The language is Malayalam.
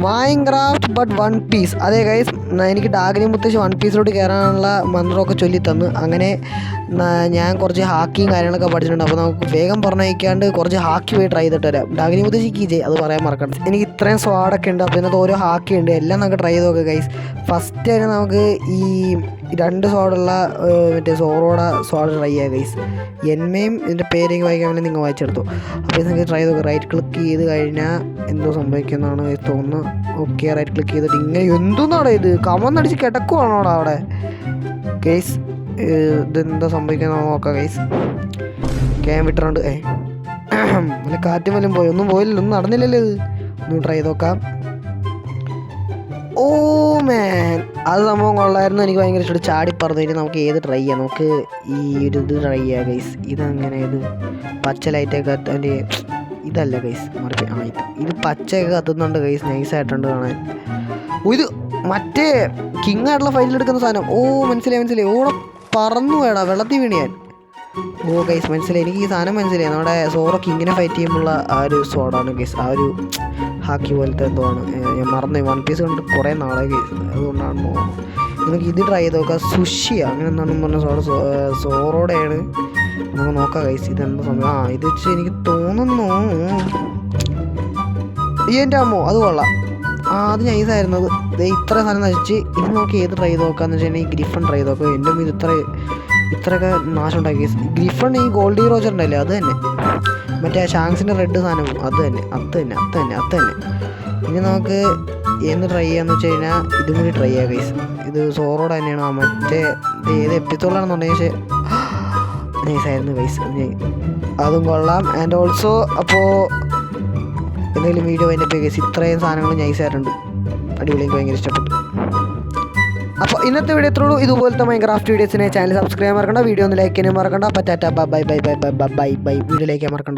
Minecraft but One Piece. അതെ ഗൈസ്, എനിക്ക് ഡാഗിനി മുത്തശ്ശി വൺ പീസിലോട്ട് കയറാനുള്ള മന്ത്രമൊക്കെ ചൊല്ലി തന്നു. അങ്ങനെ ഞാൻ കുറച്ച് ഹാക്കിയും കാര്യങ്ങളൊക്കെ പഠിച്ചിട്ടുണ്ട്. അപ്പോൾ നമുക്ക് വേഗം പറഞ്ഞയക്കാണ്ട് കുറച്ച് ഹാക്കി പോയി ട്രൈ ചെയ്തിട്ട് വരാം. ഡാഗിനി മുത്തശ്ശിക്ക് ജയ്, അത് പറയാൻ മറക്കണം. എനിക്ക് ഇത്രയും സ്വാഡൊക്കെ ഉണ്ട്. അപ്പോൾ ഇതിനകത്ത് ഓരോ ഹാക്കി ഉണ്ട്, എല്ലാം നമുക്ക് ട്രൈ ചെയ്ത് നോക്കാം ഗൈസ്. ഫസ്റ്റ് തന്നെ നമുക്ക് ഈ 2 സ്വാഡുള്ള മറ്റേ സോറോടെ സ്വാഡ് ട്രൈ ചെയ്യാം ഗൈസ്. എന്മയും ഇതിൻ്റെ പേരേക്ക് വായിക്കാൻ വേണ്ടി നിങ്ങൾ വായിച്ചെടുത്തു. അപ്പോൾ നിങ്ങൾക്ക് ട്രൈ ചെയ്ത് നോക്കാം. റൈറ്റ് ക്ലിക്ക് ചെയ്ത് കഴിഞ്ഞാൽ എന്തോ സംഭവിക്കുന്നതാണ് തോന്നുന്നു. ഓക്കെ, റൈറ്റ് ക്ലിക്ക് ചെയ്തിട്ട് ഇങ്ങനെ എന്തോന്നാണ് ഇത്, കമന്നടിച്ച് കിടക്കുവാണോടാ അവിടെ ഗൈസ്. ഇതെന്താ സംഭവിക്കുന്നത് നോക്കാം ഗൈസ്. ക്യാം വിട്ടിട്ടുണ്ട്. നല്ല കാറ്റും വല്ലതും പോയി, ഒന്നും പോയില്ലല്ലോ, ഒന്നും നടന്നില്ലല്ലോ. ഇത് ഒന്ന് ട്രൈ ചെയ്ത് നോക്കാം. ഓ മാൻ, അത് സംഭവം കൊള്ളായിരുന്നു. എനിക്ക് ഭയങ്കര ഇഷ്ടം. ചാടി പറഞ്ഞു കഴിഞ്ഞാൽ നമുക്ക് ഏത് ട്രൈ ചെയ്യാം. നമുക്ക് ഈ ഒരു ഇത് ട്രൈ ചെയ്യാം ഗൈസ്. ഇതങ്ങനെ ഇത് പച്ച ലൈറ്റൊക്കെ അതിൻ്റെ ഇതല്ല ഗൈസ്, മറിച്ച് ഇത് പച്ചയൊക്കെ കത്തുന്നുണ്ട് ഗൈസ്. നൈസായിട്ടുണ്ട് കാണാൻ. ഇത് മറ്റേ കിങ് ആയിട്ടുള്ള ഫൈനലെടുക്കുന്ന സാധനം. ഓ മനസ്സിലായി. ഓടെ പറന്നു വേടാ, വെള്ളത്തിൽ വീണിയാൻ. ഓ ഗൈസ് മനസ്സിലായി, എനിക്ക് ഈ സാധനം മനസ്സിലായി. നമ്മുടെ സോറോ കിങ്ങിനെ ഫൈറ്റ് ചെയ്യുമ്പോഴുള്ള ആ ഒരു സോഡാണ് ഗൈസ്. ആ ഒരു ഹാക്കി പോലത്തെ എന്തോ ആണ്. ഞാൻ മറന്നു, വൺ പീസ് കൊണ്ട് കുറേ നാളെ ഗൈസ്, അതുകൊണ്ടാണ് നമുക്ക് ഇത് ട്രൈ ചെയ്ത് നോക്കാം. സുഷിയ അങ്ങനെ എന്താണെന്ന് പറഞ്ഞ സോറോടെയാണ്. നമുക്ക് നോക്കാം ഗൈസ് ഇതെന്താ സംഭവം. ഇത് വെച്ച് എനിക്ക് തോന്നുന്നു എൻ്റെ അമ്മോ അത് കൊള്ളാം. അത് നൈസായിരുന്നത്. ഇത്ര സാധനം നശിച്ച് ഇത് നമുക്ക് ഏത് ട്രൈ ചെയ്ത് നോക്കാന്ന് വെച്ചാൽ ഈ ഗ്രിഫൺ ട്രൈ ചെയ്ത് നോക്കാം. എൻ്റെ ഇത് ഇത്രയൊക്കെ നാശം ഉണ്ടാക്കി. ഗ്രിഫൺ ഈ ഗോൾഡി റോജർ ഉണ്ടല്ലേ, അത് തന്നെ. മറ്റേ ഷാങ്സിൻ്റെ റെഡ് സാധനം അത് തന്നെ. ഇനി നമുക്ക് എന്ന് ട്രൈ ചെയ്യാന്ന് വെച്ച് കഴിഞ്ഞാൽ ഇതും കൂടി ട്രൈ ചെയ്യാം ഗൈസ്. ഇത് സോറോടെ തന്നെയാണ്. ആ മറ്റേ ഏത് എപ്പിസോഡിലാണെന്നുണ്ടെങ്കിൽ പക്ഷേ നൈസായിരുന്നു ഗൈസ്, അതും കൊള്ളാം. ആൻഡ് ഓൾസോ അപ്പോൾ എന്തെങ്കിലും വീഡിയോ അതിൻ്റെ ഗൈസ് ഇത്രയും സാധനങ്ങൾ നൈസായിട്ടുണ്ട്. അടിപൊളി, എനിക്ക് ഭയങ്കര ഇഷ്ടപ്പെട്ടു. അപ്പോൾ ഇന്നത്തെ വീഡിയോ എത്രയുള്ളൂ. ഇതുപോലത്തെ മൈൻക്രാഫ്റ്റ് വീഡിയോസിനെ ചാനൽ സബ്സ്ക്രൈബ് മറക്കണ്ട, വീഡിയോ ഒന്ന് ലൈക്ക് ചെയ്യാൻ മറക്കണ്ട. പറ്റാറ്റ ബൈ. വീഡിയോ ലൈക്ക് ചെയ്യാൻ മറക്കണ്ട.